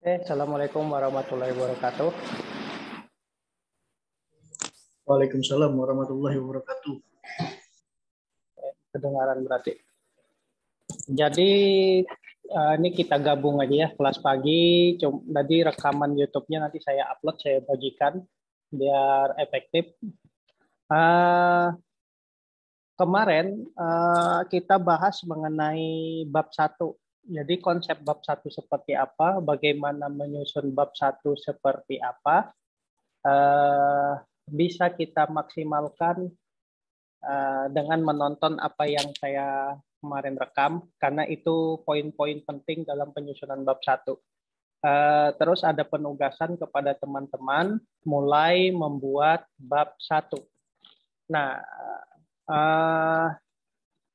Assalamualaikum warahmatullahi wabarakatuh. Waalaikumsalam warahmatullahi wabarakatuh. Kedengaran berarti. Jadi ini kita gabung aja ya kelas pagi. Tadi rekaman YouTube-nya nanti saya upload, saya bagikan biar efektif. Kemarin kita bahas mengenai bab 1. Jadi konsep bab 1 seperti apa, bagaimana menyusun bab 1 seperti apa, bisa kita maksimalkan dengan menonton apa yang saya kemarin rekam, karena itu poin-poin penting dalam penyusunan bab 1. Terus ada penugasan kepada teman-teman mulai membuat bab 1. Nah,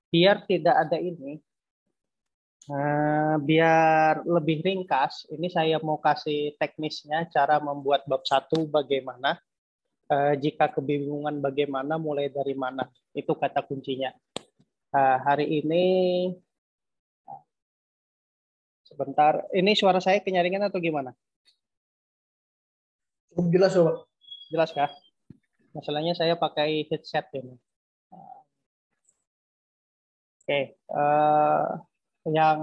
biar tidak ada ini, biar lebih ringkas, ini saya mau kasih teknisnya cara membuat bab 1 bagaimana. Jika kebingungan bagaimana, mulai dari mana, itu kata kuncinya. Hari ini sebentar, ini suara saya kenyaringan atau gimana? Cukup jelas, Pak. Jelas kah? Masalahnya saya pakai headset ini. Oke, yang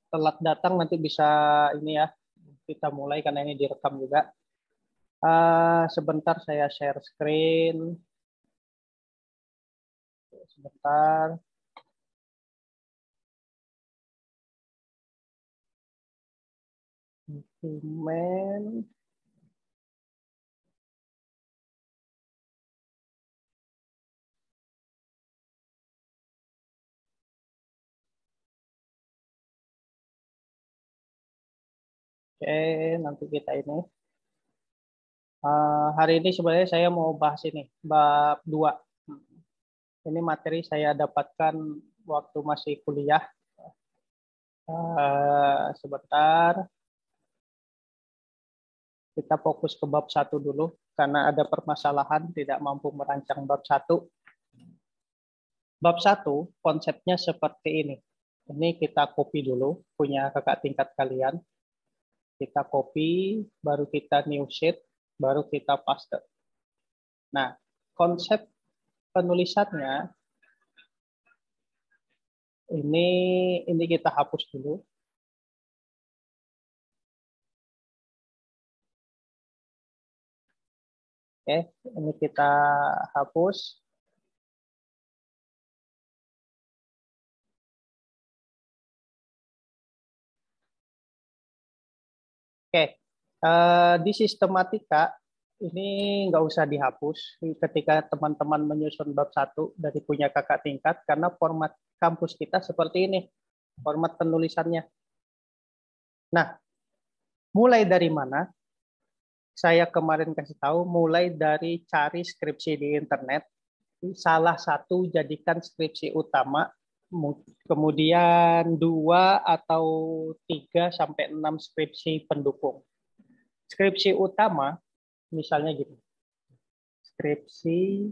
telat datang nanti bisa ini ya, kita mulai karena ini direkam juga. Sebentar saya share screen. Sebentar. Dokumen. Oke, nanti kita ini. Hari ini sebenarnya saya mau bahas ini, bab 2. Ini materi saya dapatkan waktu masih kuliah. Sebentar. Kita fokus ke bab 1 dulu, karena ada permasalahan tidak mampu merancang bab 1. Bab 1 konsepnya seperti ini. Ini kita copy dulu, punya kakak tingkat kalian. Kita copy, baru kita new sheet, baru kita paste. Nah, konsep penulisannya ini kita hapus dulu. Oke, ini kita hapus. Oke, di sistematika ini nggak usah dihapus ketika teman-teman menyusun bab 1 dari punya kakak tingkat, karena format kampus kita seperti ini, format penulisannya. Nah, mulai dari mana? Saya kemarin kasih tahu, mulai dari cari skripsi di internet, salah satu jadikan skripsi utama, kemudian 2 atau 3 sampai 6 skripsi pendukung. Skripsi utama misalnya gitu. Skripsi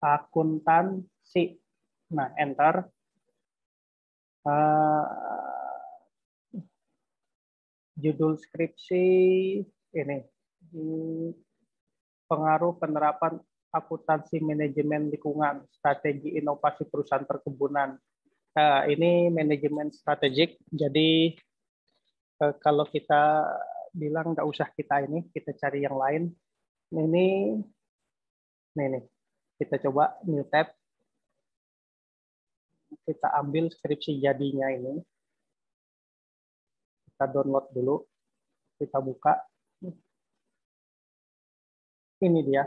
akuntansi. Nah, enter. Judul skripsi ini. Pengaruh penerapan akuntansi manajemen lingkungan, strategi inovasi perusahaan perkebunan. Ini manajemen strategik. Jadi kalau kita bilang nggak usah kita cari yang lain. Ini, kita coba new tab. Kita ambil skripsi jadinya ini. Kita download dulu. Kita buka. Ini dia.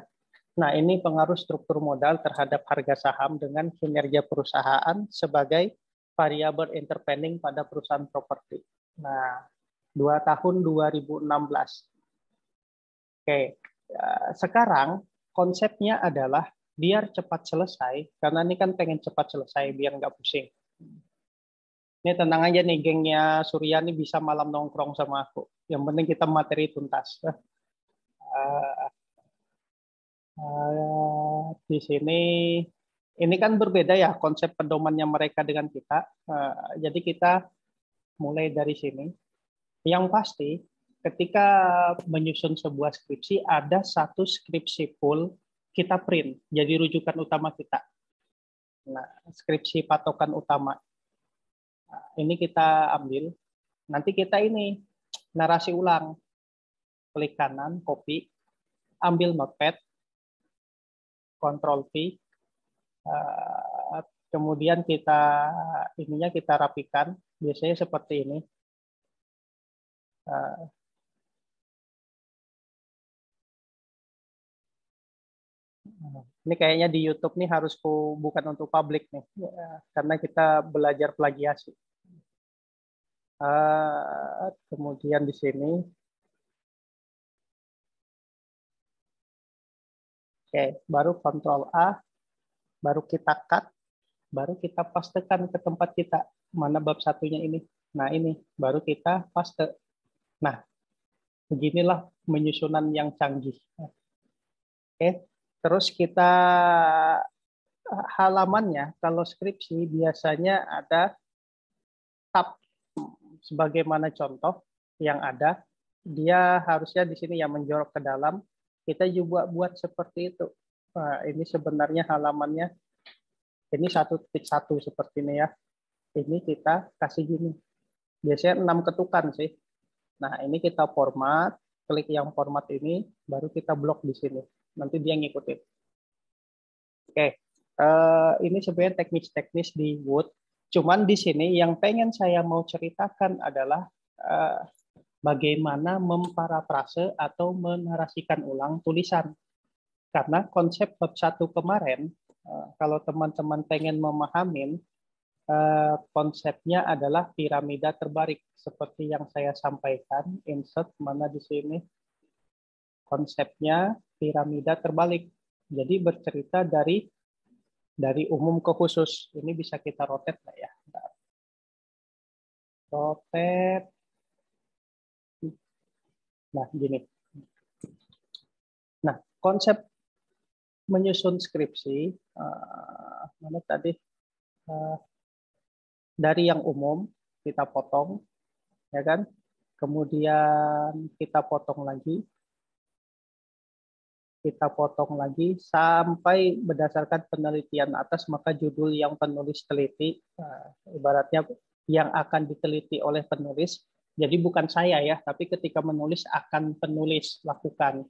Nah, ini pengaruh struktur modal terhadap harga saham dengan kinerja perusahaan sebagai variabel intervening pada perusahaan properti. Nah, 2 tahun 2016. Oke, sekarang konsepnya adalah biar cepat selesai, karena ini kan pengen cepat selesai biar nggak pusing. Ini tenang aja nih, gengnya Surya nih bisa malam nongkrong sama aku. Yang penting kita materi tuntas. Di sini, ini kan berbeda ya konsep pedomannya mereka dengan kita. Jadi kita mulai dari sini. Yang pasti, ketika menyusun sebuah skripsi, ada satu skripsi full kita print, jadi rujukan utama kita. Nah, skripsi patokan utama. Nah, ini kita ambil. Nanti kita ini narasi ulang. Klik kanan, copy, ambil notepad, Ctrl V, kemudian kita rapikan. Biasanya seperti ini. Ini kayaknya di YouTube nih harus bukan untuk publik nih, karena kita belajar plagiasi. Kemudian di sini, oke, baru Ctrl A, baru kita cut, baru kita pastekan ke tempat kita. Mana bab satunya ini? Nah ini, baru kita paste. Nah, beginilah penyusunan yang canggih. Oke, terus kita halamannya, kalau skripsi biasanya ada tab, sebagaimana contoh yang ada, dia harusnya di sini yang menjorok ke dalam. Kita juga buat seperti itu. Nah, ini sebenarnya halamannya, ini 1.1 seperti ini ya. Ini kita kasih gini. Biasanya 6 ketukan sih. Nah, ini kita format, klik yang format ini, baru kita blok di sini. Nanti dia ngikutin. Oke, ini sebenarnya teknis-teknis di Word. Cuman di sini yang pengen saya mau ceritakan adalah bagaimana memparafrase atau menarasikan ulang tulisan. Karena konsep bab 1 kemarin, kalau teman-teman pengen memahamin, konsepnya adalah piramida terbalik. Seperti yang saya sampaikan, insert mana di sini. Konsepnya piramida terbalik. Jadi bercerita dari umum ke khusus. Ini bisa kita rotate nggak ya? Rotate. Nah, gini. Nah, konsep menyusun skripsi, mana tadi? Dari yang umum, kita potong, ya kan? Kemudian kita potong lagi. Kita potong lagi sampai berdasarkan penelitian atas, maka judul yang penulis teliti, ibaratnya yang akan diteliti oleh penulis. Jadi bukan saya ya, tapi ketika menulis akan penulis lakukan.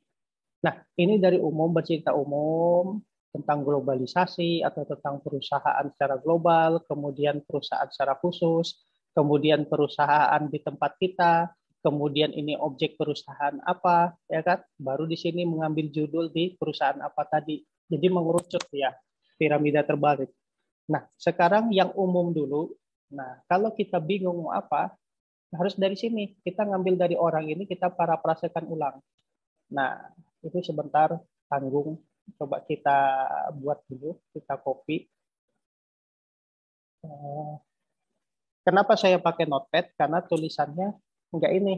Nah, ini dari umum, bercerita umum tentang globalisasi atau tentang perusahaan secara global, kemudian perusahaan secara khusus, kemudian perusahaan di tempat kita, kemudian ini objek perusahaan apa, ya kan? Baru di sini mengambil judul di perusahaan apa tadi. Jadi mengerucut ya, piramida terbalik. Nah, sekarang yang umum dulu. Nah, kalau kita bingung mau apa, harus dari sini. Kita ngambil dari orang ini, kita parafrasekan ulang. Nah, itu sebentar tanggung. Coba kita buat dulu, kita copy. Kenapa saya pakai notepad? Karena tulisannya enggak ini.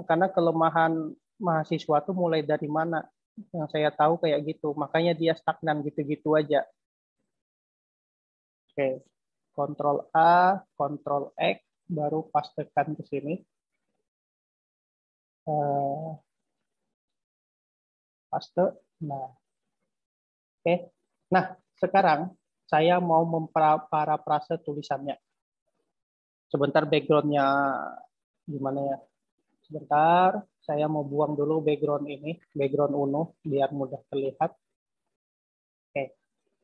Karena kelemahan mahasiswa tuh mulai dari mana? Yang saya tahu kayak gitu. Makanya dia stagnan gitu-gitu aja. Oke. Ctrl A, Ctrl X, baru pastekan ke sini. Paste. Nah. Oke. Nah, sekarang saya mau memparafrase tulisannya. Sebentar background-nya gimana ya? Sebentar, saya mau buang dulu background ini, background Uno, biar mudah terlihat. Oke.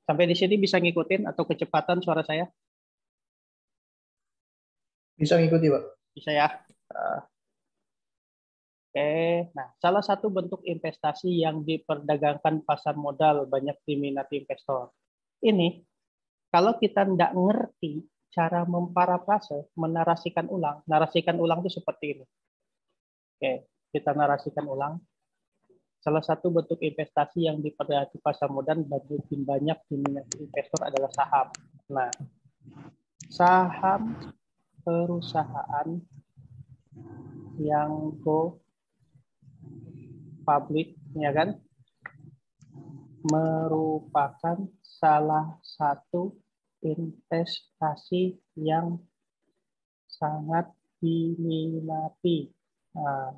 Sampai di sini bisa ngikutin atau kecepatan suara saya? Bisa ngikuti, Pak. Bisa ya. Oke. Nah, salah satu bentuk investasi yang diperdagangkan pasar modal banyak diminati investor. Ini, kalau kita tidak ngerti cara memparafrase, menarasikan ulang itu seperti ini. Oke, kita narasikan ulang. Salah satu bentuk investasi yang diperdagangkan pasar modal banyak diminati investor adalah saham. Nah, saham perusahaan yang go public, ya kan, merupakan salah satu investasi yang sangat diminati. Nah,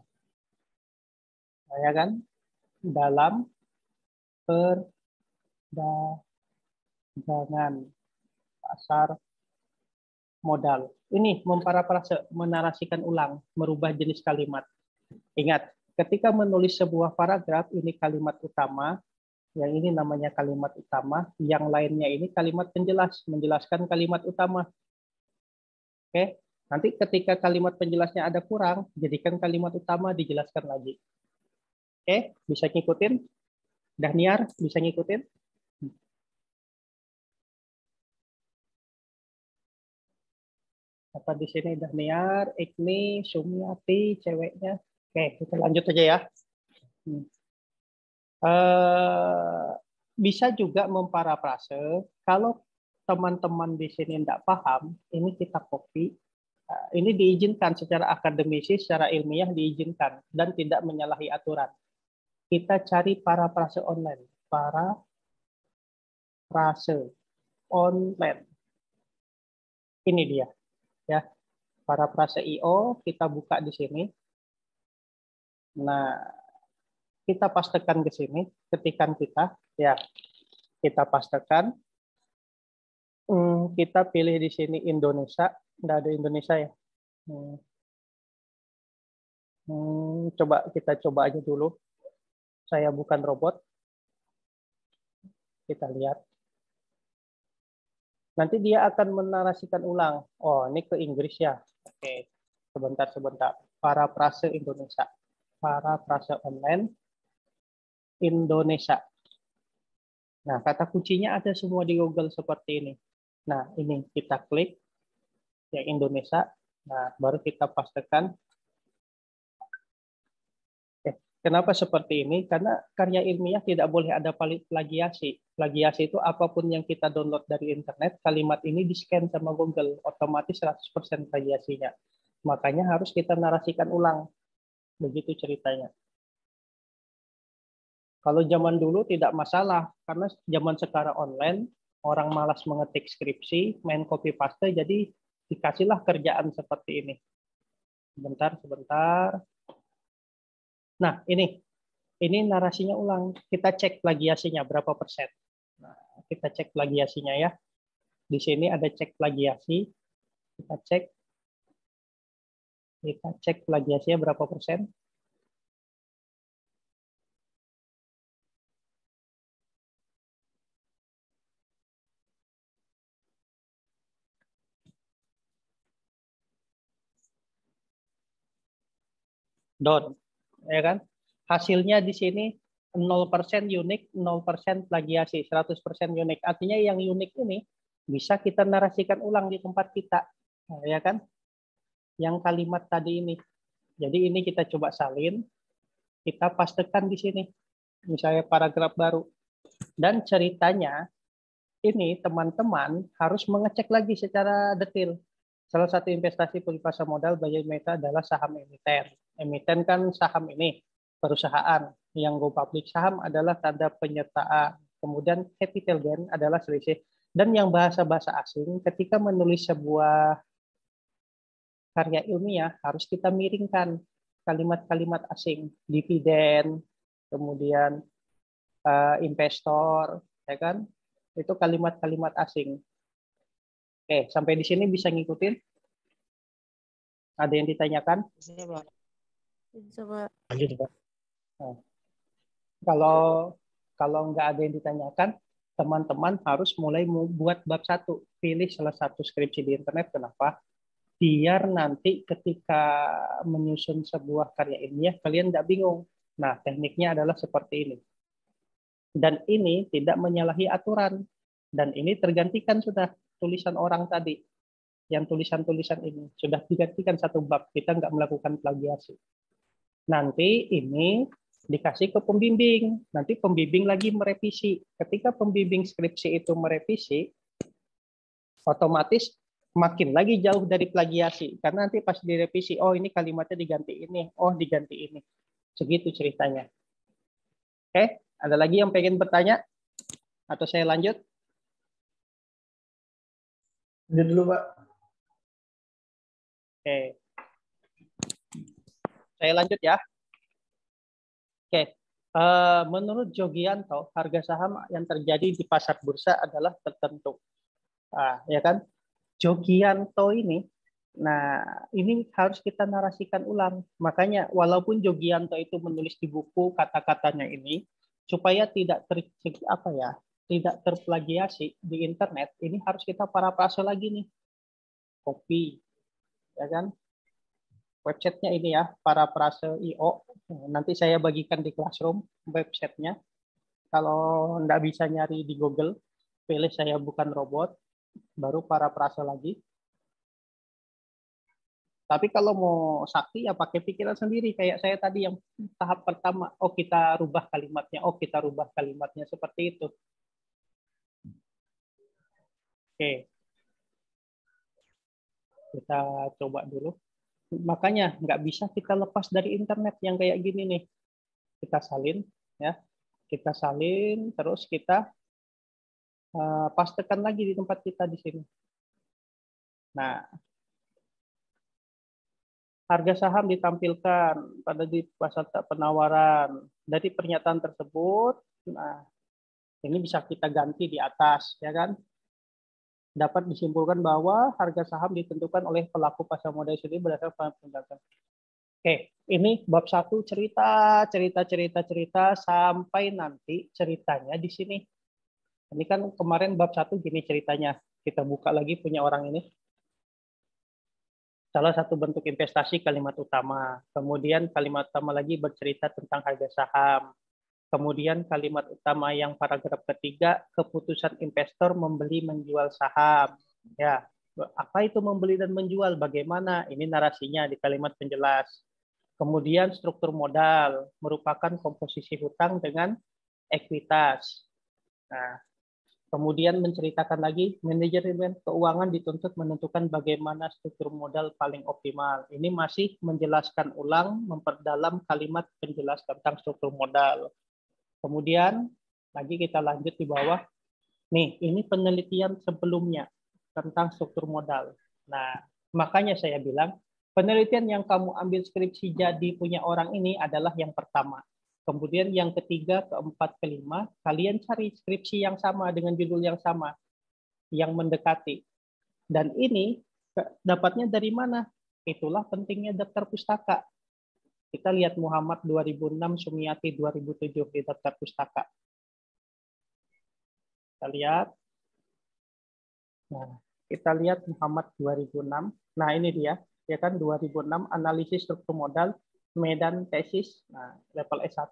ya kan? Dalam perdagangan pasar modal. Ini memparafrase, menarasikan ulang, merubah jenis kalimat. Ingat, ketika menulis sebuah paragraf, ini kalimat utama, yang ini namanya kalimat utama, yang lainnya ini kalimat penjelas, menjelaskan kalimat utama. Oke, nanti ketika kalimat penjelasnya ada kurang, jadikan kalimat utama dijelaskan lagi. Oke, bisa ngikutin? Dahniar, bisa ngikutin? Apa di sini Dahniar, Ikni, Sumiati, ceweknya? Oke, kita lanjut aja ya. Bisa juga memparafrase. Kalau teman-teman di sini tidak paham, ini kita copy. Ini diizinkan secara akademisi, secara ilmiah diizinkan dan tidak menyalahi aturan. Kita cari parafrase online. Parafrase online. Ini dia, ya. Parafrase IO kita buka di sini. Nah, kita pastekan ke sini, ketikan kita, ya. Kita pastekan. Kita pilih di sini Indonesia, tidak ada Indonesia ya. Kita coba aja dulu. Saya bukan robot. Kita lihat. Nanti dia akan menarasikan ulang. Oh, ini ke Inggris ya. Oke, sebentar. Parafrase Indonesia. Parafrase online Indonesia. Nah, kata kuncinya ada semua di Google seperti ini. Nah, ini kita klik yang Indonesia. Nah, baru kita pastekan. Kenapa seperti ini? Karena karya ilmiah tidak boleh ada plagiasi. Plagiasi itu apapun yang kita download dari internet, kalimat ini di-scan sama Google, otomatis 100% plagiasinya. Makanya harus kita narasikan ulang. Begitu ceritanya. Kalau zaman dulu tidak masalah, karena zaman sekarang online, orang malas mengetik skripsi, main copy paste, jadi dikasihlah kerjaan seperti ini. Sebentar. Nah, ini narasinya ulang. Kita cek plagiasinya berapa persen. Nah, kita cek plagiasinya ya. Di sini ada cek plagiasi. Kita cek plagiasinya berapa persen. Down, ya kan? Hasilnya di sini 0% unik, 0% plagiasi, 100% unik. Artinya yang unik ini bisa kita narasikan ulang di tempat kita, ya kan? Yang kalimat tadi ini. Jadi ini kita coba salin, kita pastekan di sini. Misalnya paragraf baru. Dan ceritanya ini teman-teman harus mengecek lagi secara detail. Salah satu investasi pasar modal bagi Meta adalah saham emiten. Emiten kan saham ini, perusahaan. Yang go public saham adalah tanda penyertaan. Kemudian capital gain adalah selisih. Dan yang bahasa-bahasa asing, ketika menulis sebuah karya ilmiah, harus kita miringkan kalimat-kalimat asing. Dividen, kemudian investor, ya kan? Itu kalimat-kalimat asing. Oke, sampai di sini bisa ngikutin? Ada yang ditanyakan? Bisa, Pak. Lanjut, Pak. Nah, kalau nggak ada yang ditanyakan, teman-teman harus mulai buat bab 1. Pilih salah satu skripsi di internet. Kenapa? Biar nanti ketika menyusun sebuah karya ilmiah, kalian nggak bingung. Nah, tekniknya adalah seperti ini. Dan ini tidak menyalahi aturan. Dan ini tergantikan sudah tulisan orang tadi. Yang tulisan-tulisan ini sudah digantikan satu bab, kita nggak melakukan plagiasi. Nanti ini dikasih ke pembimbing, nanti pembimbing lagi merevisi. Ketika pembimbing skripsi itu merevisi, otomatis makin lagi jauh dari plagiasi, karena nanti pas direvisi, oh ini kalimatnya diganti ini, oh diganti ini, segitu ceritanya. Oke, ada lagi yang pengen bertanya atau saya lanjut? Lanjut dulu, Pak. Oke. Saya lanjut ya. Oke. Menurut Jogianto, harga saham yang terjadi di pasar bursa adalah tertentu. Ya kan? Jogianto ini, nah ini harus kita narasikan ulang. Makanya walaupun Jogianto itu menulis di buku kata-katanya ini, supaya tidak tidak terplagiasi di internet, ini harus kita parafrase lagi nih, copy, ya kan? Websitenya ini ya, parafrase.io. Nanti saya bagikan di Classroom websitenya. Kalau nggak bisa nyari di Google, pilih saya bukan robot, baru parafrase lagi. Tapi kalau mau sakti ya pakai pikiran sendiri, kayak saya tadi yang tahap pertama. Oh kita rubah kalimatnya, seperti itu. Oke, kita coba dulu. Makanya nggak bisa kita lepas dari internet yang kayak gini nih. Kita salin, ya, kita salin, terus kita pastekan lagi di tempat kita di sini. Nah, harga saham ditampilkan pada di pasar penawaran. Dari pernyataan tersebut, nah ini bisa kita ganti di atas, ya kan? Dapat disimpulkan bahwa harga saham ditentukan oleh pelaku pasar modal sendiri berdasarkan penjelasan. Oke, ini bab 1 cerita sampai nanti ceritanya di sini. Ini kan kemarin bab 1 gini ceritanya. Kita buka lagi punya orang ini. Salah satu bentuk investasi kalimat utama. Kemudian kalimat utama lagi bercerita tentang harga saham. Kemudian kalimat utama yang paragraf ketiga, keputusan investor membeli menjual saham. Ya, apa itu membeli dan menjual? Bagaimana? Ini narasinya di kalimat penjelas. Kemudian struktur modal merupakan komposisi hutang dengan ekuitas. Nah, kemudian menceritakan lagi manajemen keuangan dituntut menentukan bagaimana struktur modal paling optimal. Ini masih menjelaskan ulang, memperdalam kalimat penjelas tentang struktur modal. Kemudian lagi kita lanjut di bawah. Nih, ini penelitian sebelumnya tentang struktur modal. Nah, makanya saya bilang penelitian yang kamu ambil skripsi jadi punya orang ini adalah yang pertama. Kemudian yang ketiga, keempat, kelima, kalian cari skripsi yang sama dengan judul yang sama, yang mendekati. Dan ini dapatnya dari mana? Itulah pentingnya daftar pustaka. Kita lihat Muhammad 2006, Sumiati 2007 di daftar pustaka. Kita lihat. Nah, kita lihat Muhammad 2006. Nah, ini dia. Ya kan 2006 analisis struktur modal, medan tesis, nah, level S1.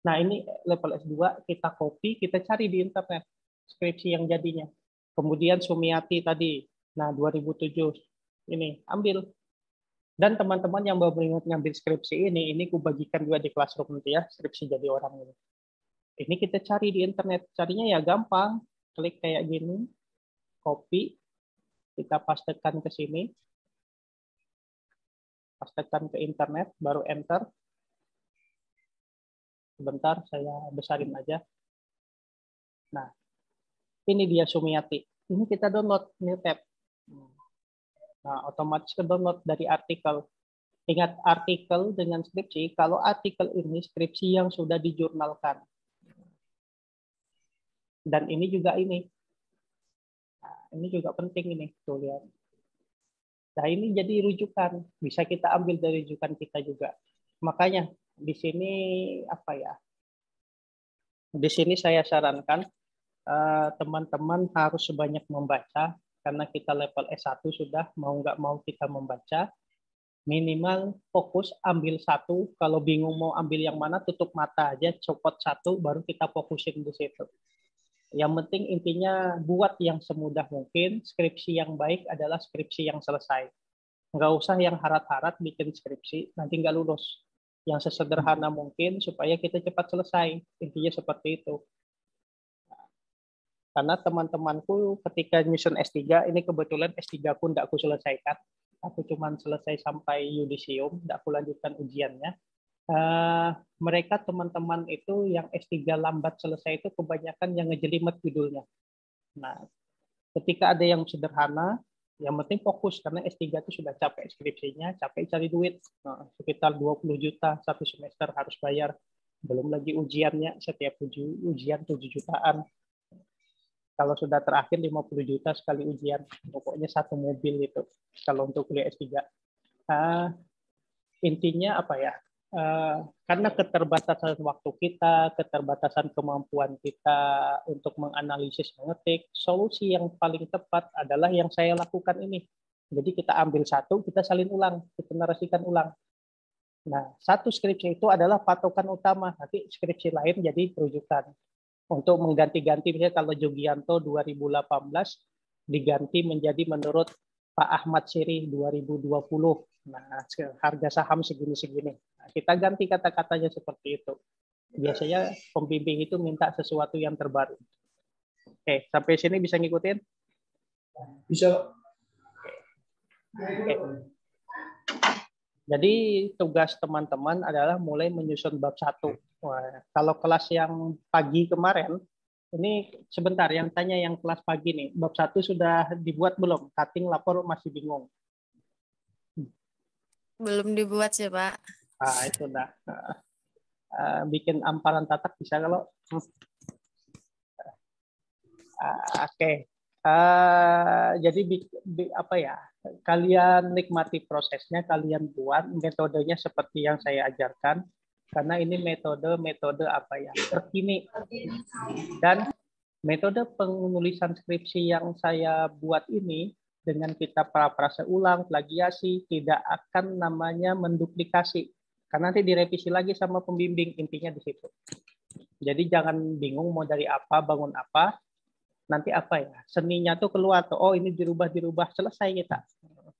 Nah, ini level S2 kita copy, kita cari di internet skripsi yang jadinya. Kemudian Sumiati tadi. Nah, 2007. Ini ambil. Dan teman-teman yang baru ngambil skripsi ini ku bagikan juga di Classroom nanti ya, skripsi jadi orang ini. Ini kita cari di internet, carinya ya gampang, klik kayak gini, copy, kita pastekan ke sini, pastekan ke internet, baru enter. Sebentar, saya besarin aja. Nah, ini dia Sumiati. Ini kita download, ini tab. Nah, otomatis ke download dari artikel. Ingat artikel dengan skripsi, kalau artikel ini skripsi yang sudah dijurnalkan. Dan ini juga ini. Nah, ini juga penting ini, tuh lihat. Nah, ini jadi rujukan, bisa kita ambil dari rujukan kita juga. Makanya di sini apa ya? Di sini saya sarankan teman-teman harus sebanyak membaca karena kita level S1 sudah mau nggak mau kita membaca. Minimal fokus ambil satu, kalau bingung mau ambil yang mana tutup mata aja, copot satu baru kita fokusin di situ. Yang penting intinya buat yang semudah mungkin. Skripsi yang baik adalah skripsi yang selesai. Nggak usah yang harat-harat bikin skripsi, nanti nggak lulus. Yang sesederhana mungkin supaya kita cepat selesai. Intinya seperti itu. Karena teman-temanku ketika nyusun S3, ini kebetulan S3 pun tidak aku selesaikan. Aku cuma selesai sampai yudisium, tidak aku lanjutkan ujiannya. Mereka teman-teman itu yang S3 lambat selesai itu kebanyakan yang ngejelimet judulnya. Nah, ketika ada yang sederhana, Yang penting fokus, karena S3 itu sudah capek skripsinya, capek cari duit. Nah, sekitar 20 juta satu semester harus bayar. Belum lagi ujiannya, setiap ujian 7 jutaan. Kalau sudah terakhir 50 juta sekali ujian. Pokoknya satu mobil itu kalau untuk kuliah S3. Intinya apa ya? Karena keterbatasan waktu kita, keterbatasan kemampuan kita untuk menganalisis, mengetik, solusi yang paling tepat adalah yang saya lakukan ini. Jadi kita ambil satu, kita salin ulang, kita narasikan ulang. Nah, satu skripsi itu adalah patokan utama. Nanti skripsi lain jadi rujukan. Untuk mengganti-ganti, misalnya kalau Jogianto 2018 diganti menjadi menurut Pak Ahmad Siri 2020. Nah, harga saham segini-segini. Nah, kita ganti kata-katanya seperti itu. Biasanya pembimbing itu minta sesuatu yang terbaru. Oke, sampai sini bisa ngikutin? Bisa. Oke. Jadi tugas teman-teman adalah mulai menyusun bab 1. Wah, kalau kelas yang pagi kemarin, ini sebentar yang tanya yang kelas pagi nih, bab 1 sudah dibuat belum? Cutting lapor masih bingung. Belum dibuat sih, Pak. Itu udah. Bikin amparan tatak bisa kalau. Oke. Jadi apa ya? Kalian nikmati prosesnya, kalian buat metodenya seperti yang saya ajarkan, karena ini metode apa ya, terkini. Dan metode penulisan skripsi yang saya buat ini dengan kita praprasa ulang, plagiasi, tidak akan namanya menduplikasi, karena nanti direvisi lagi sama pembimbing, intinya di situ. Jadi jangan bingung mau dari apa, bangun apa. Nanti apa ya, seninya tuh keluar tuh, oh ini dirubah, selesai kita.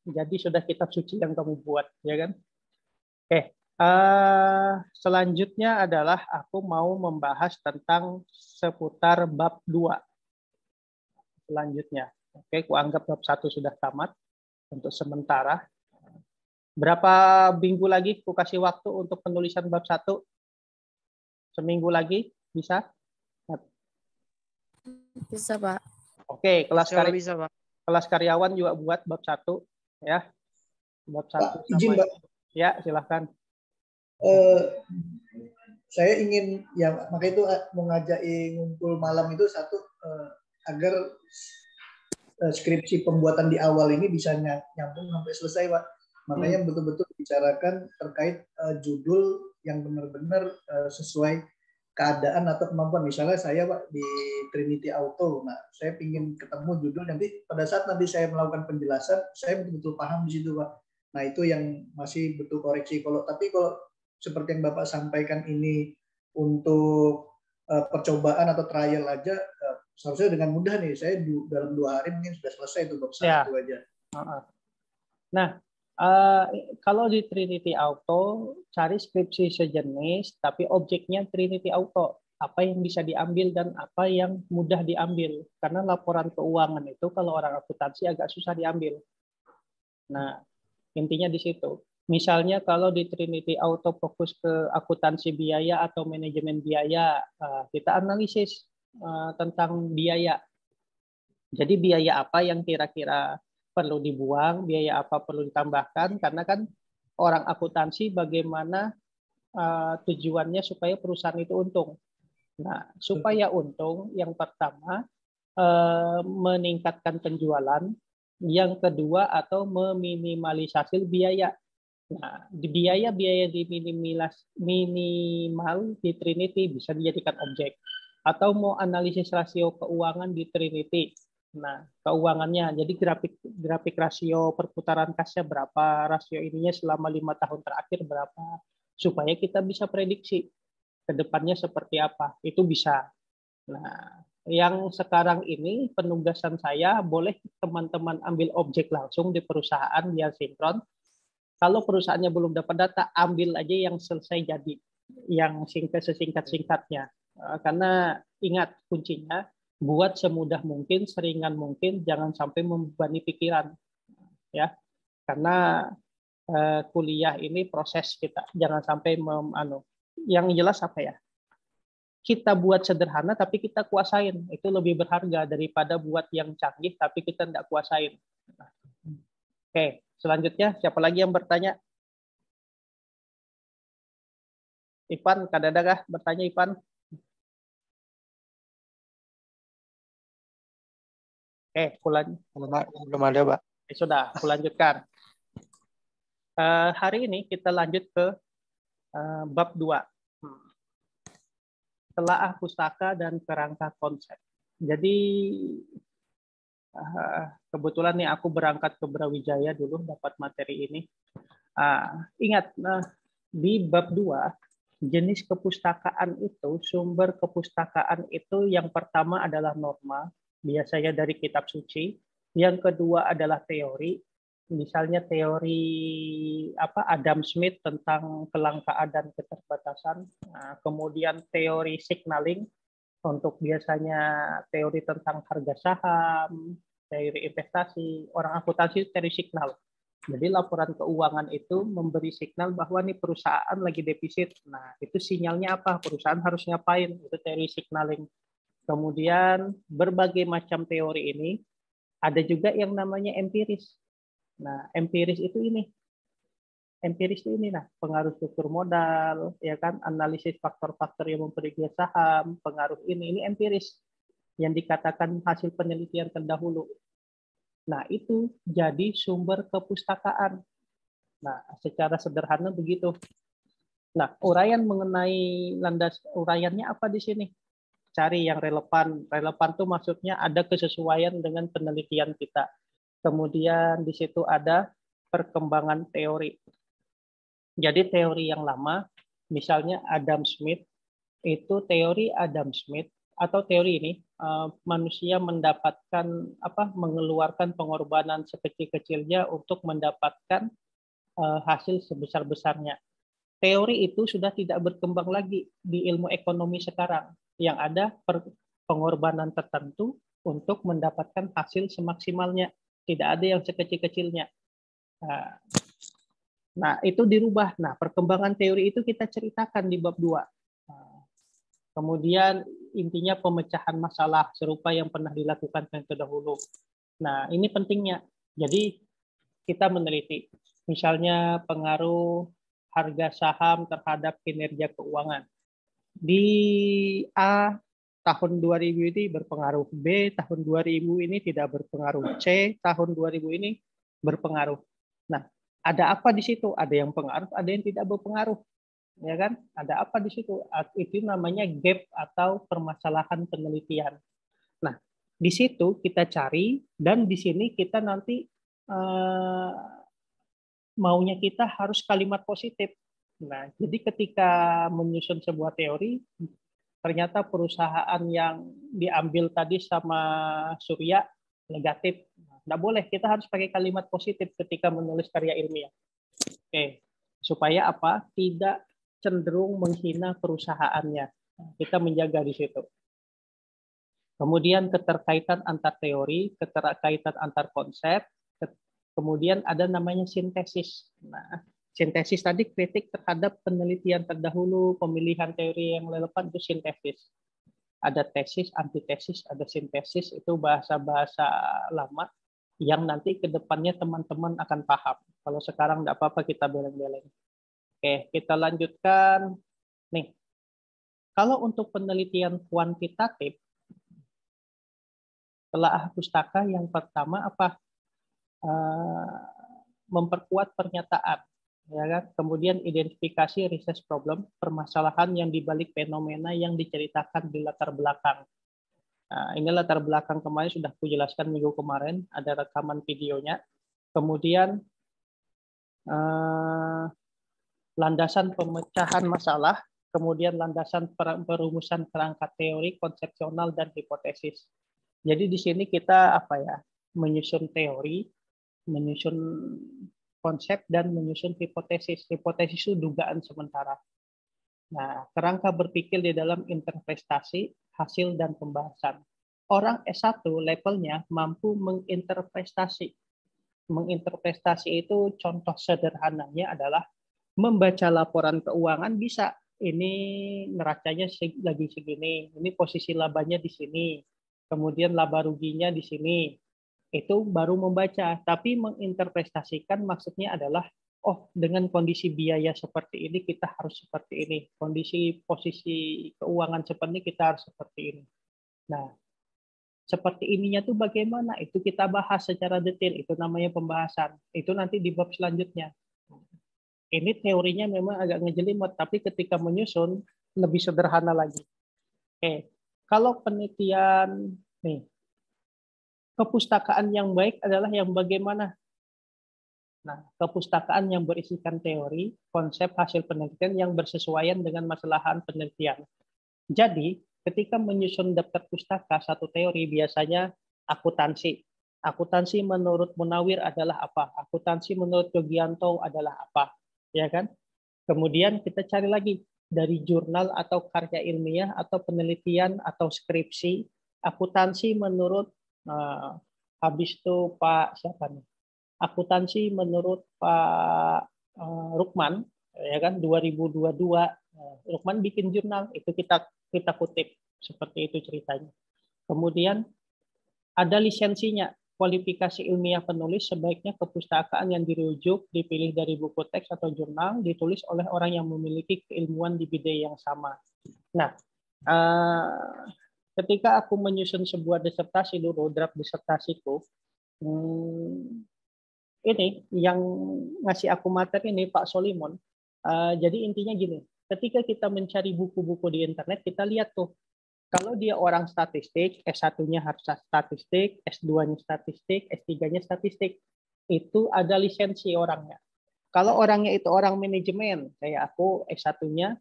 Jadi sudah kitab suci yang kamu buat, ya kan? Oke, selanjutnya adalah aku mau membahas tentang seputar bab 2. Selanjutnya, oke, aku anggap bab 1 sudah tamat untuk sementara. Berapa minggu lagi aku kasih waktu untuk penulisan bab 1? Seminggu lagi, bisa? Bisa, Pak. Oke, Bisa, Pak. kelas karyawan juga buat bab 1 ya. Bab 1 Pak, izin, Pak. Ya, silahkan. Saya ingin ya makanya itu mau ngajakin ngumpul malam itu satu agar skripsi pembuatan di awal ini bisa nyambung sampai selesai, Pak. Makanya betul-betul bicarakan terkait judul yang benar-benar sesuai keadaan atau kemampuan. Misalnya saya, Pak, di Trinity Auto. Nah, saya ingin ketemu judul nanti pada saat nanti saya melakukan penjelasan, saya betul-betul paham di situ, Pak. Nah, itu yang masih butuh koreksi. Kalau seperti yang Bapak sampaikan ini untuk percobaan atau trial aja, seharusnya dengan mudah nih. Saya dalam 2 hari mungkin sudah selesai itu bab 1 aja. Nah, kalau di Trinity Auto, cari skripsi sejenis, tapi objeknya Trinity Auto. Apa yang bisa diambil dan apa yang mudah diambil. Karena laporan keuangan itu kalau orang akuntansi agak susah diambil. Nah, intinya di situ. Misalnya kalau di Trinity Auto fokus ke akuntansi biaya atau manajemen biaya, kita analisis tentang biaya. Jadi biaya apa yang kira-kira perlu dibuang, biaya apa perlu ditambahkan, karena kan orang akuntansi bagaimana tujuannya supaya perusahaan itu untung. Nah, supaya untung, yang pertama meningkatkan penjualan, yang kedua atau meminimalisasi biaya. Nah, di biaya minimal di Trinity bisa dijadikan objek. Atau mau analisis rasio keuangan di Trinity. Nah, keuangannya, jadi grafik rasio perputaran kasnya berapa, rasio ininya selama 5 tahun terakhir berapa, supaya kita bisa prediksi ke depannya seperti apa, itu bisa. Nah, yang sekarang ini penugasan saya, boleh teman-teman ambil objek langsung di perusahaan biar sinkron. Kalau perusahaannya belum dapat data, ambil aja yang selesai jadi, yang sesingkat-singkatnya. Karena ingat kuncinya, buat semudah mungkin, seringan mungkin, jangan sampai membebani pikiran, ya. Karena kuliah ini proses kita, jangan sampai yang jelas apa ya? Kita buat sederhana tapi kita kuasain, itu lebih berharga daripada buat yang canggih tapi kita tidak kuasain. Oke, selanjutnya siapa lagi yang bertanya? Ivan, kadang-kadang bertanya Ivan. Belum ada, Pak. Sudah, aku lanjutkan. Hari ini kita lanjut ke bab 2. Telaah pustaka dan kerangka konsep. Jadi kebetulan nih aku berangkat ke Brawijaya dulu dapat materi ini. Ingat, di bab 2 jenis kepustakaan itu, sumber kepustakaan itu yang pertama adalah norma, biasanya dari kitab suci. Yang kedua adalah teori, misalnya teori Adam Smith tentang kelangkaan dan keterbatasan. Kemudian teori signaling untuk biasanya teori tentang harga saham, teori investasi, orang akuntansi teori signal. Jadi laporan keuangan itu memberi signal bahwa nih perusahaan lagi defisit. Nah, itu sinyalnya apa? Perusahaan harus ngapain? Itu teori signaling. Kemudian berbagai macam teori ini ada juga yang namanya empiris. Nah, empiris itu ini. Empiris itu ini, nah, pengaruh struktur modal, ya kan, analisis faktor-faktor yang memperoleh saham, pengaruh ini empiris yang dikatakan hasil penelitian terdahulu. Nah, itu jadi sumber kepustakaan. Nah, secara sederhana begitu. Nah, uraian mengenai uraiannya apa di sini? Cari yang relevan. Relevan itu maksudnya ada kesesuaian dengan penelitian kita. Kemudian di situ ada perkembangan teori. Jadi teori yang lama, misalnya Adam Smith, itu teori Adam Smith atau teori ini manusia mendapatkan mengeluarkan pengorbanan sekecil-kecilnya untuk mendapatkan hasil sebesar-besarnya. Teori itu sudah tidak berkembang lagi di ilmu ekonomi sekarang. Yang ada pengorbanan tertentu untuk mendapatkan hasil semaksimalnya. Tidak ada yang sekecil-kecilnya. Nah, itu dirubah. Nah, perkembangan teori itu kita ceritakan di bab 2. Kemudian intinya pemecahan masalah serupa yang pernah dilakukan yang terdahulu. Nah, ini pentingnya. Jadi kita meneliti. Misalnya pengaruh harga saham terhadap kinerja keuangan. Di A tahun 2000 ini berpengaruh, B tahun 2000 ini tidak berpengaruh, C tahun 2000 ini berpengaruh. Nah, ada apa di situ? Ada yang pengaruh, ada yang tidak berpengaruh. Ya kan? Ada apa di situ? Itu namanya gap atau permasalahan penelitian. Nah, di situ kita cari dan di sini kita nanti maunya kita harus kalimat positif. Nah, jadi ketika menyusun sebuah teori, ternyata perusahaan yang diambil tadi sama Surya negatif. Nggak boleh, kita harus pakai kalimat positif ketika menulis karya ilmiah. Oke, supaya apa? Tidak cenderung menghina perusahaannya. Kita menjaga di situ. Kemudian keterkaitan antar teori, keterkaitan antar konsep, kemudian ada namanya sintesis. Nah, sintesis tadi kritik terhadap penelitian terdahulu, pemilihan teori yang relevan itu sintesis. Ada tesis, antitesis, ada sintesis, itu bahasa-bahasa lama yang nanti ke depannya teman-teman akan paham. Kalau sekarang enggak apa-apa kita beleng-beleng. Oke, kita lanjutkan. Nih, kalau untuk penelitian kuantitatif, telaah pustaka yang pertama apa? Memperkuat pernyataan, ya kan? Kemudian identifikasi research problem, permasalahan yang dibalik fenomena yang diceritakan di latar belakang. Nah, ini latar belakang kemarin sudah aku jelaskan minggu kemarin, ada rekaman videonya. Kemudian landasan pemecahan masalah, kemudian landasan perumusan kerangka teori, konsepsional dan hipotesis. Jadi di sini kita menyusun teori, menyusun konsep dan menyusun hipotesis. Hipotesis itu dugaan sementara. Nah, kerangka berpikir di dalam interpretasi, hasil dan pembahasan. Orang S1 levelnya mampu menginterpretasi. Menginterpretasi itu contoh sederhananya adalah membaca laporan keuangan bisa. Ini neracanya lagi segini, ini posisi labanya di sini, kemudian laba ruginya di sini. Itu baru membaca, tapi menginterpretasikan maksudnya adalah, oh dengan kondisi biaya seperti ini kita harus seperti ini, kondisi posisi keuangan seperti ini kita harus seperti ini. Nah, seperti ininya tuh bagaimana? Itu kita bahas secara detail, itu namanya pembahasan. Itu nanti di bab selanjutnya. Ini teorinya memang agak ngejelimet, tapi ketika menyusun lebih sederhana lagi. Oke, kalau penelitian nih, kepustakaan yang baik adalah yang bagaimana? Nah, kepustakaan yang berisikan teori, konsep hasil penelitian yang bersesuaian dengan masalahan penelitian. Jadi, ketika menyusun daftar pustaka satu teori biasanya akuntansi. Akuntansi menurut Munawir adalah apa? Akuntansi menurut Yogianto adalah apa? Ya kan? Kemudian kita cari lagi dari jurnal atau karya ilmiah atau penelitian atau skripsi akuntansi menurut habis itu Pak siapa nih? Akuntansi menurut Pak Rukman ya kan 2022 Rukman bikin jurnal itu kita kutip seperti itu ceritanya. Kemudian ada lisensinya, kualifikasi ilmiah penulis sebaiknya kepustakaan yang dirujuk dipilih dari buku teks atau jurnal ditulis oleh orang yang memiliki keilmuan di bidang yang sama. Nah, ketika aku menyusun sebuah disertasi dulu, draft disertasiku, ini yang ngasih aku materi ini Pak Solimon. Jadi intinya gini, ketika kita mencari buku-buku di internet, kita lihat tuh, kalau dia orang statistik, S1-nya harus statistik, S2-nya statistik, S3-nya statistik. Itu ada lisensi orangnya. Kalau orangnya itu orang manajemen, kayak aku S1-nya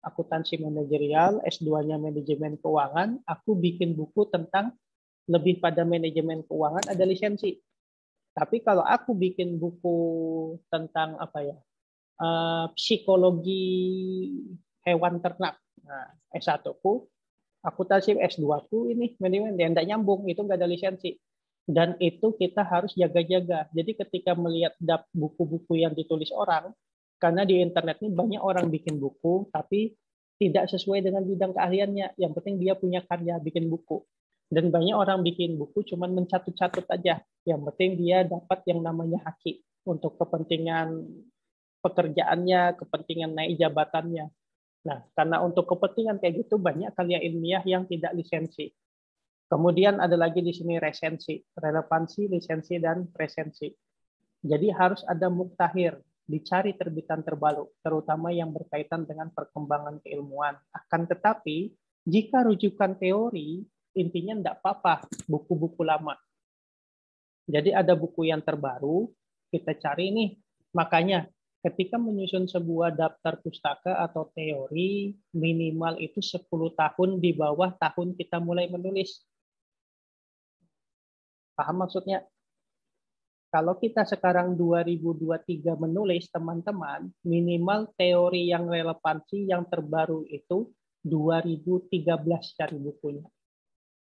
akuntansi manajerial, S2-nya manajemen keuangan, aku bikin buku tentang lebih pada manajemen keuangan, ada lisensi. Tapi kalau aku bikin buku tentang apa ya, psikologi hewan ternak, nah, S1-ku, akuntansi S2-ku ini manajemen yang tidak nyambung, itu nggak ada lisensi. Dan itu kita harus jaga-jaga. Jadi ketika melihat buku-buku yang ditulis orang, karena di internet ini banyak orang bikin buku, tapi tidak sesuai dengan bidang keahliannya. Yang penting dia punya karya bikin buku. Dan banyak orang bikin buku cuman mencatut-catut aja. Yang penting dia dapat yang namanya haki untuk kepentingan pekerjaannya, kepentingan naik jabatannya. Nah, karena untuk kepentingan kayak gitu banyak karya ilmiah yang tidak lisensi. Kemudian ada lagi di sini resensi, relevansi, lisensi, dan presensi. Jadi harus ada muktahir, dicari terbitan terbaru, terutama yang berkaitan dengan perkembangan keilmuan. Akan tetapi, jika rujukan teori, intinya tidak apa-apa, buku-buku lama. Jadi ada buku yang terbaru, kita cari nih. Makanya ketika menyusun sebuah daftar pustaka atau teori, minimal itu 10 tahun di bawah tahun kita mulai menulis. Paham maksudnya? Kalau kita sekarang 2023 menulis, teman-teman, minimal teori yang relevansi yang terbaru itu 2013 cari bukunya.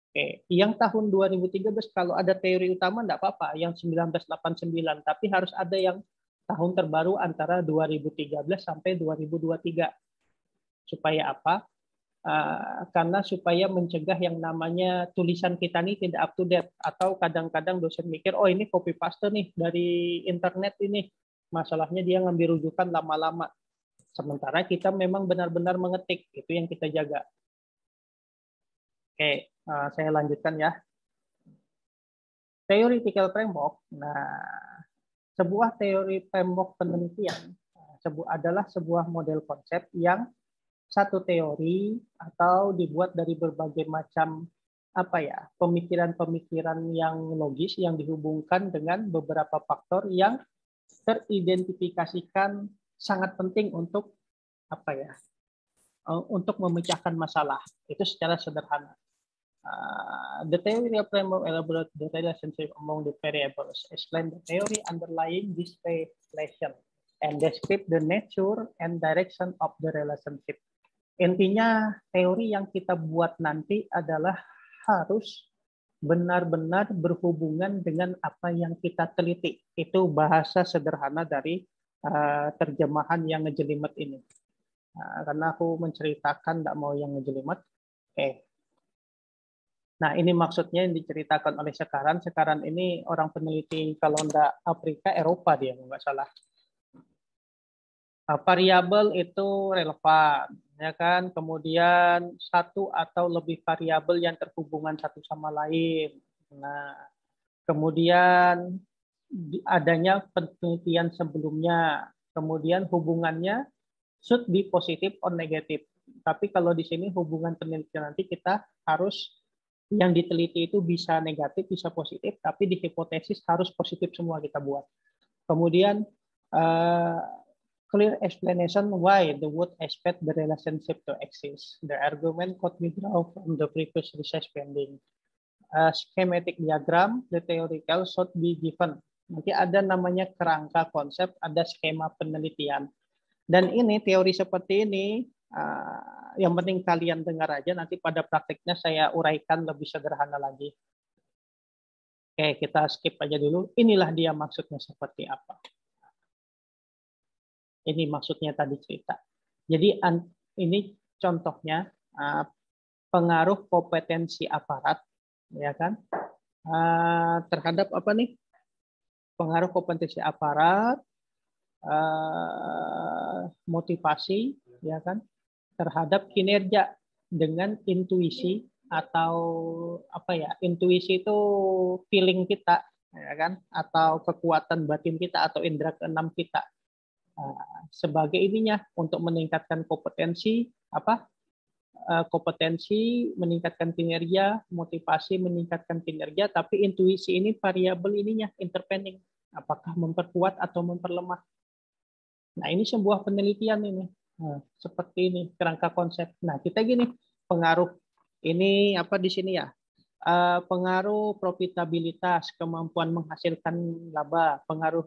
Oke, yang tahun 2013 kalau ada teori utama enggak apa-apa, yang 1989, tapi harus ada yang tahun terbaru antara 2013 sampai 2023. Supaya apa? Karena supaya mencegah yang namanya tulisan kita ini tidak up to date, atau kadang-kadang dosen mikir, oh ini copy paste nih dari internet ini. Masalahnya dia ngambil rujukan lama-lama. Sementara kita memang benar-benar mengetik, itu yang kita jaga. Oke, saya lanjutkan ya. Theoretical framework. Nah, sebuah teori framework penelitian adalah sebuah model konsep yang satu teori atau dibuat dari berbagai macam pemikiran-pemikiran yang logis yang dihubungkan dengan beberapa faktor yang teridentifikasikan sangat penting untuk untuk memecahkan masalah. Itu secara sederhana. The theory of framework elaborate the relationship among the variables, explain the theory underlying this relation, and describe the nature and direction of the relationship. Intinya teori yang kita buat nanti adalah harus benar-benar berhubungan dengan apa yang kita teliti. Itu bahasa sederhana dari terjemahan yang ngejelimet ini. Karena aku menceritakan, tidak mau yang ngejelimet. Oke. Nah, ini maksudnya yang diceritakan oleh Sekaran. Sekaran ini orang peneliti kalau enggak Afrika, Eropa dia, nggak salah. Variabel itu relevan, ya kan? Kemudian satu atau lebih variabel yang terhubungan satu sama lain. Nah, kemudian adanya penelitian sebelumnya, kemudian hubungannya should be positif or negatif. Tapi kalau di sini hubungan penelitian nanti kita harus yang diteliti itu bisa negatif, bisa positif, tapi di hipotesis harus positif semua kita buat. Kemudian clear explanation why the would expect the relationship to exist. The argument could be drawn from the previous research finding. Schematic diagram, the theoretical should be given. Nanti ada namanya kerangka konsep, ada skema penelitian. Dan ini teori seperti ini, yang penting kalian dengar aja, nanti pada prakteknya saya uraikan lebih sederhana lagi. Oke, kita skip aja dulu. Inilah dia maksudnya seperti apa. Ini maksudnya tadi cerita. Jadi ini contohnya pengaruh kompetensi aparat, ya kan? Terhadap apa nih? Pengaruh kompetensi aparat, motivasi, ya kan? Terhadap kinerja dengan intuisi atau apa ya? Intuisi itu feeling kita, ya kan? Atau kekuatan batin kita atau indera keenam kita. Sebagai ininya untuk meningkatkan kompetensi apa? Kompetensi meningkatkan kinerja, motivasi meningkatkan kinerja, tapi intuisi ini variabel ininya intervening. Apakah memperkuat atau memperlemah? Nah, ini sebuah penelitian ini. Nah, seperti ini kerangka konsep. Nah, kita gini, pengaruh ini apa di sini ya? Pengaruh profitabilitas, kemampuan menghasilkan laba, pengaruh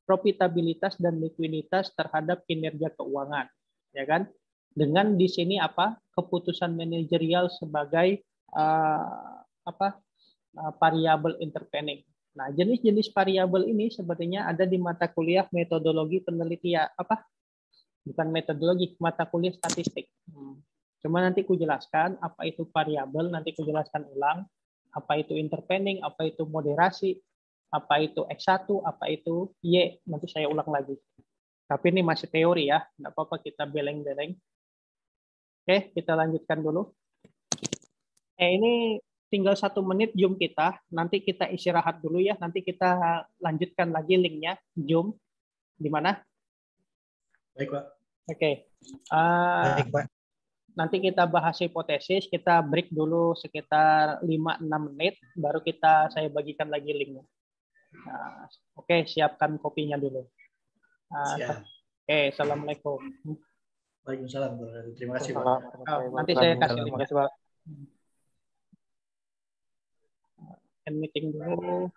profitabilitas dan likuiditas terhadap kinerja keuangan, ya kan? Dengan di sini apa? Keputusan manajerial sebagai variabel intervening. Nah, jenis-jenis variabel ini sebenarnya ada di mata kuliah metodologi penelitian bukan metodologi, mata kuliah statistik. Cuma nanti ku jelaskan apa itu variabel, nanti ku jelaskan ulang apa itu intervening, apa itu moderasi, apa itu X1, apa itu Y, nanti saya ulang lagi. Tapi ini masih teori ya, enggak apa-apa kita beleng-beleng. Oke, kita lanjutkan dulu. Ini tinggal 1 menit Zoom kita. Nanti kita istirahat dulu ya. Nanti kita lanjutkan lagi linknya Zoom. Di mana? Baik, Pak. Oke. Baik, Pak. Nanti kita bahas hipotesis. Kita break dulu sekitar 5-6 menit. Baru saya bagikan lagi linknya. Oke, siapkan kopinya dulu. Siap. Oke, assalamualaikum. Waalaikumsalam. Terima kasih, Pak. Nanti saya kasih linknya. Meeting dulu.